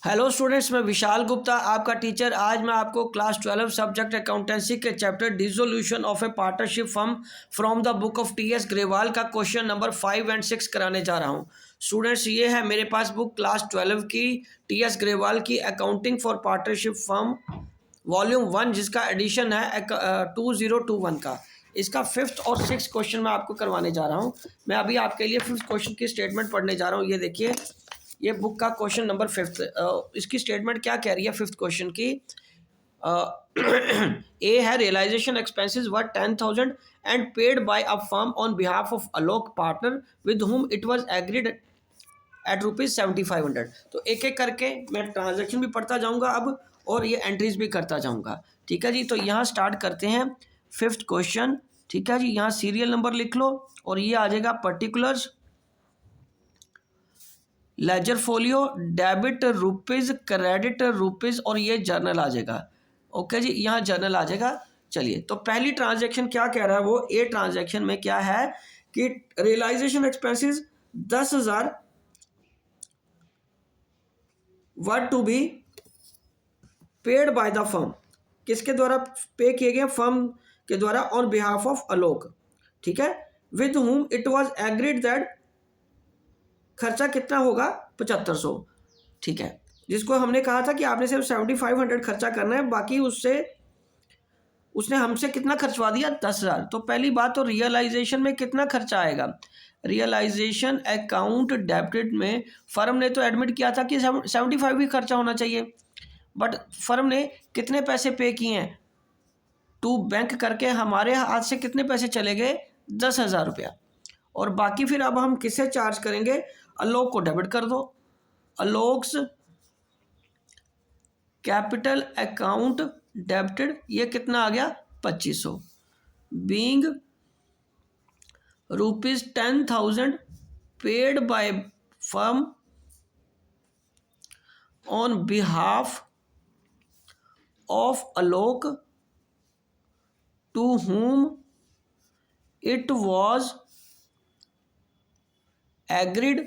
Hello students, मैं विशाल गुप्ता आपका teacher. आज मैं आपको क्लास 12 सब्जेक्ट अकाउंटेंसी के chapter dissolution of A partnership firm from the book of T.S.. Grewal का क्वेश्चन नंबर 5 एंड 6 कराने जा रहा हूं। स्टूडेंट्स, ये है मेरे पास बुक क्लास 12 की टी.एस. ग्रेवाल की accounting for partnership firm volume 1, जिसका एडिशन है 2021 का। इसका 5th और 6th क्वेश्चन मैं आपको करवाने जा रहा हूँ। मैं अभी आपके लिए 5th क्वेश्चन की स्टेटमेंट पढ़ने जा रहा हूँ। ये देखिए, ये बुक का क्वेश्चन नंबर 5th। इसकी स्टेटमेंट क्या कह रही है 5th क्वेश्चन की। ए है, realisation expenses were 10,000 and paid by a firm on behalf of Alok partner with whom it was agreed at ₹7,500। तो एक एक करके मैं ट्रांजेक्शन भी पढ़ता जाऊंगा अब, और ये एंट्रीज भी करता जाऊंगा। ठीक है जी, तो यहाँ स्टार्ट करते हैं 5th क्वेश्चन। ठीक है जी, यहाँ सीरियल नंबर लिख लो और ये आ जाएगा particulars, ledger folio, debit rupees, credit rupees, और ये जर्नल आ जाएगा। ओके जी, यहाँ जर्नल आ जाएगा। चलिए, तो पहली ट्रांजैक्शन क्या कह रहा है वो, ए ट्रांजैक्शन में क्या है कि realisation expenses 10,000 were to be paid by the firm. किसके द्वारा पे किए गए? फर्म के द्वारा, ऑन बिहाफ ऑफ अलोक। ठीक है, with whom it was agreed that खर्चा कितना होगा? 7,500। ठीक है, जिसको हमने कहा था कि आपने सिर्फ 7,500 खर्चा करना है, बाकी उसने हमसे कितना खर्चवा दिया? 10,000। तो पहली बात, तो रियलाइजेशन में कितना खर्चा आएगा? रियलाइजेशन अकाउंट डेबिटेड में फर्म ने तो एडमिट किया था कि 75 ही खर्चा होना चाहिए, बट फर्म ने कितने पैसे पे किए हैं? टू बैंक करके हमारे हाथ से कितने पैसे चले गए? 10,000 रुपया। और बाकी फिर अब हम किससे चार्ज करेंगे? अलोक को डेबिट कर दो। अलोक्स कैपिटल अकाउंट डेबिटेड, ये कितना आ गया? 2,500। Being ₹10,000 paid by firm on behalf of Alok to whom it was agreed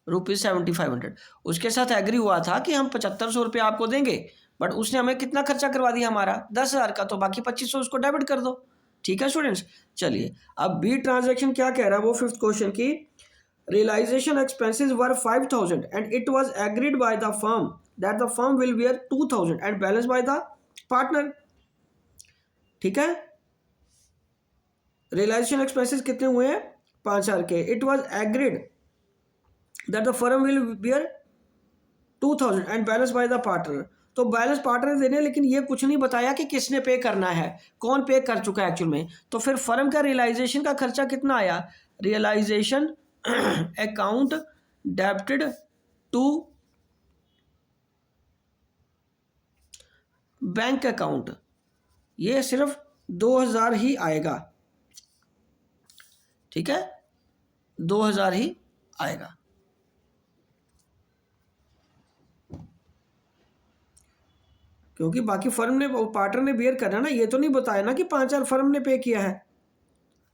₹7,500। उसके साथ एग्री हुआ था कि हम 7,500 रुपये आपको देंगे, बट उसने हमें कितना खर्चा करवा दिया? हमारा 10,000 का, तो बाकी 2,500 उसको डेबिट कर दो। ठीक है स्टूडेंट्स, चलिए अब बी ट्रांजैक्शन क्या कह रहा है वो 5th क्वेश्चन की। Realisation expenses were 5,000 and it was agreed by the firm that the firm will bear 2,000 and balance by the partner. ठीक है, रियलाइजेशन एक्सपेंसेस कितने हुए हैं? 5,000 के। It was agreed that the firm will bear 2,000 and balance by the partner. तो balance partner देने, लेकिन ये कुछ नहीं बताया कि किसने पे करना है, कौन पे कर चुका है एक्चुअल में। तो फिर फर्म का रियलाइजेशन का खर्चा कितना आया? Realisation account debited to bank account, ये सिर्फ 2,000 ही आएगा। ठीक है, 2,000 ही आएगा। क्योंकि बाकी फर्म ने, पार्टनर ने बियर करना ना, ये तो नहीं बताया ना कि 5,000 फर्म ने पे किया है।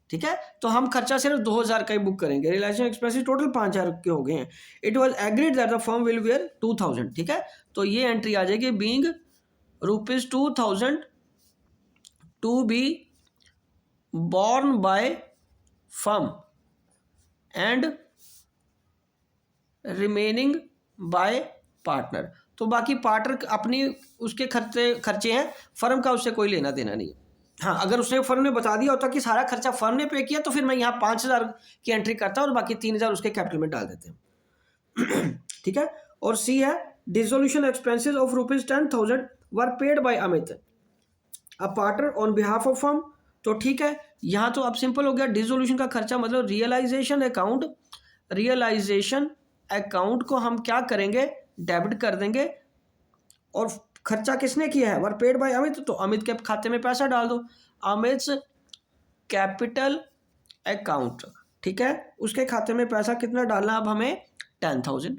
ठीक है, तो हम खर्चा सिर्फ 2,000 का ही बुक करेंगे। रियलाइजेशन एक्सपेंसेस टोटल 5,000 के हो गए हैं। It was agreed that the firm will bear 2,000। ठीक है, तो ये एंट्री आ जाएगी, being ₹2,000 to be borne by firm and remaining by partner. तो बाकी पार्टनर अपनी उसके खर्चे हैं, फर्म का उससे कोई लेना देना नहीं है। हाँ, अगर उसने फर्म ने बता दिया होता कि सारा खर्चा फर्म ने पे किया, तो फिर मैं यहाँ 5,000 की एंट्री करता और बाकी 3,000 उसके कैपिटल में डाल देते हैं। ठीक है, और सी है, dissolution expenses of ₹10,000 were paid by Amit a partner on behalf of firm. तो ठीक है, यहाँ तो अब सिंपल हो गया। डिसोल्यूशन का खर्चा मतलब रियलाइजेशन अकाउंट को हम क्या करेंगे? डेबिट कर देंगे। और खर्चा किसने किया है? वर पेड बाय अमित, तो अमित के खाते में पैसा डाल दो। अमित कैपिटल अकाउंट, ठीक है, उसके खाते में पैसा कितना डालना? अब हमें 10,000,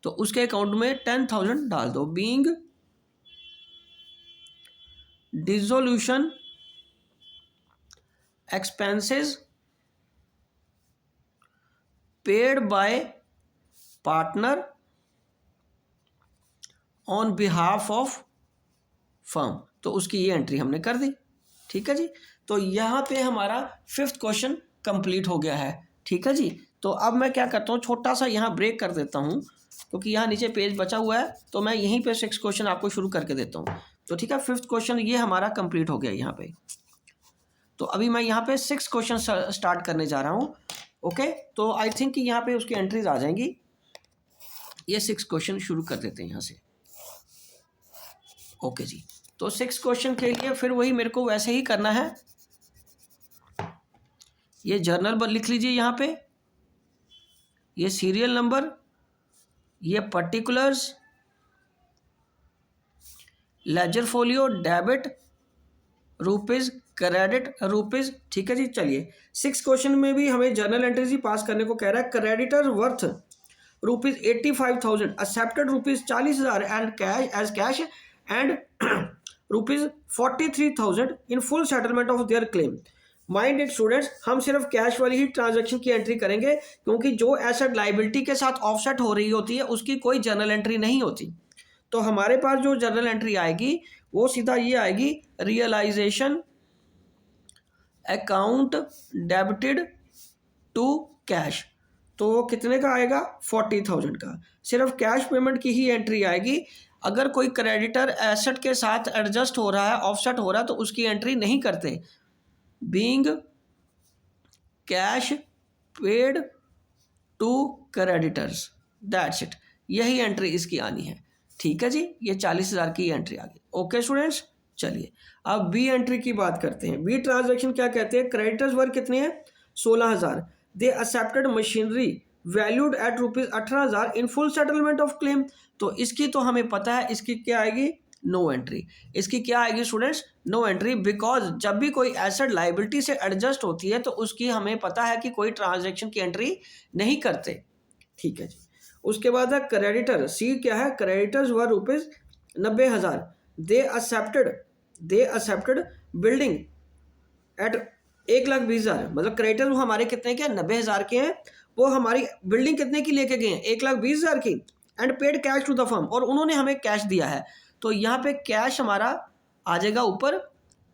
तो उसके अकाउंट में 10,000 डाल दो। Being dissolution expenses paid by partner on behalf of firm, तो उसकी ये एंट्री हमने कर दी। ठीक है जी, तो यहाँ पे हमारा 5th क्वेश्चन कंप्लीट हो गया है। ठीक है जी, तो अब मैं क्या करता हूँ, छोटा सा यहाँ ब्रेक कर देता हूँ क्योंकि यहाँ नीचे पेज बचा हुआ है, तो मैं यहीं पे 6 क्वेश्चन आपको शुरू करके देता हूँ। तो ठीक है, 5th क्वेश्चन ये हमारा कंप्लीट हो गया यहाँ पे। तो अभी मैं यहाँ पे 6 क्वेश्चन स्टार्ट करने जा रहा हूँ। ओके, तो आई थिंक कि यहाँ पे उसकी एंट्रीज आ जाएंगी। ये 6 क्वेश्चन शुरू कर देते हैं यहाँ से। ओके जी, तो 6 क्वेश्चन के लिए फिर वही मेरे को वैसे ही करना है। ये जर्नल लिख लीजिए यहाँ पे, ये सीरियल नंबर, ये particulars, ledger folio, debit, rupees, credit, rupees. ठीक है जी, चलिए 6 क्वेश्चन में भी हमें जर्नल एंट्रीज ही पास करने को कह रहा है। Creditor worth rupees 85,000 accepted rupees 40,000 and cash and rupees 43,000 in full settlement of their claim. Mind it students, हम सिर्फ कैश वाली ही ट्रांजैक्शन की एंट्री करेंगे क्योंकि जो एसेट लाइबिलिटी के साथ ऑफसेट हो रही होती है उसकी कोई जर्नल एंट्री नहीं होती। तो हमारे पास जो जर्नल एंट्री आएगी वो सीधा ये आएगी, realisation account debited to cash. तो वो कितने का आएगा, 40,000 का। सिर्फ कैश पेमेंट की ही एंट्री आएगी। अगर कोई क्रेडिटर एसेट के साथ एडजस्ट हो रहा है, ऑफसेट हो रहा है, तो उसकी एंट्री नहीं करते। Being cash paid to creditors, that's it, यही एंट्री इसकी आनी है। ठीक है जी, ये 40,000 की एंट्री आ गई। ओके स्टूडेंट्स, चलिए अब बी एंट्री की बात करते हैं। बी ट्रांजैक्शन क्या कहते हैं, क्रेडिटर्स वर्थ कितने हैं, 16,000। They accepted machinery valued at rupees 18,000 in full settlement of claim. तो इसकी तो हमें पता है, इसकी क्या आएगी, नो एंट्री। इसकी क्या आएगी स्टूडेंट्स, नो एंट्री, बिकॉज जब भी कोई एसेट लाइबिलिटी से एडजस्ट होती है तो उसकी हमें पता है कि कोई ट्रांजैक्शन की एंट्री नहीं करते। ठीक है जी, उसके बाद है क्रेडिटर, सी क्या है, creditors were rupees 90,000। They accepted building at 1,20,000, मतलब क्रेडिटर वो हमारे कितने के, 90,000 के हैं। वो हमारी बिल्डिंग कितने की लेके गए हैं, 1,20,000 की। And paid cash to the firm, और उन्होंने हमें कैश दिया है। तो यहाँ पे कैश हमारा आ जाएगा ऊपर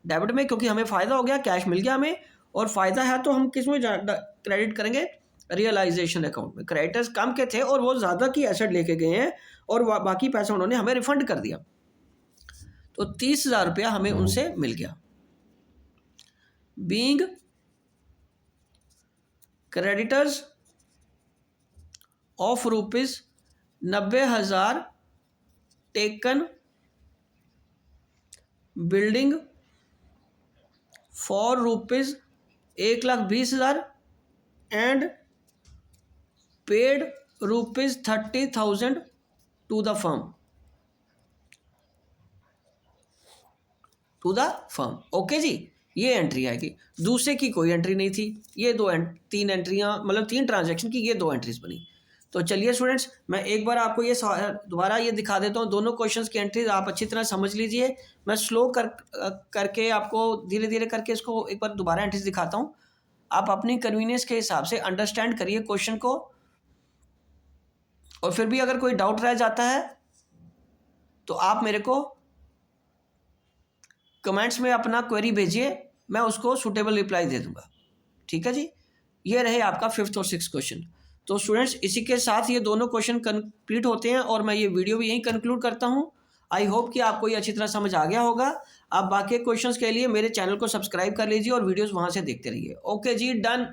डेबिट में, क्योंकि हमें फ़ायदा हो गया, कैश मिल गया हमें। और फ़ायदा है तो हम किस में क्रेडिट करेंगे, रियलाइजेशन अकाउंट में। क्रेडिटर्स कम के थे और वो ज़्यादा की एसेट लेके गए हैं और बाकी पैसा उन्होंने हमें रिफंड कर दिया। तो 30,000 रुपया हमें उनसे मिल गया। Being creditors of rupees 90,000 taken building for rupees 1,20,000 and paid rupees 30,000 to the firm, okay जी, ये एंट्री आएगी। दूसरे की कोई एंट्री नहीं थी। ये 3 एंट्रियाँ, मतलब 3 ट्रांजैक्शन की ये 2 एंट्रीज बनी। तो चलिए स्टूडेंट्स, मैं एक बार आपको ये दोबारा ये दिखा देता हूँ। दोनों क्वेश्चंस की एंट्रीज आप अच्छी तरह समझ लीजिए। मैं स्लो करके आपको धीरे धीरे करके इसको एक बार दोबारा एंट्रीज दिखाता हूँ। आप अपनी कन्वीनियंस के हिसाब से अंडरस्टैंड करिए क्वेश्चन को, और फिर भी अगर कोई डाउट रह जाता है तो आप मेरे को कमेंट्स में अपना क्वेरी भेजिए, मैं उसको सूटेबल रिप्लाई दे दूंगा। ठीक है जी, ये रहे आपका 5th और 6th क्वेश्चन। तो स्टूडेंट्स, इसी के साथ ये दोनों क्वेश्चन कंप्लीट होते हैं और मैं ये वीडियो भी यहीं कंक्लूड करता हूँ। आई होप कि आपको ये अच्छी तरह समझ आ गया होगा। आप बाकी क्वेश्चंस के लिए मेरे चैनल को सब्सक्राइब कर लीजिए और वीडियोस वहाँ से देखते रहिए। ओके जी, डन।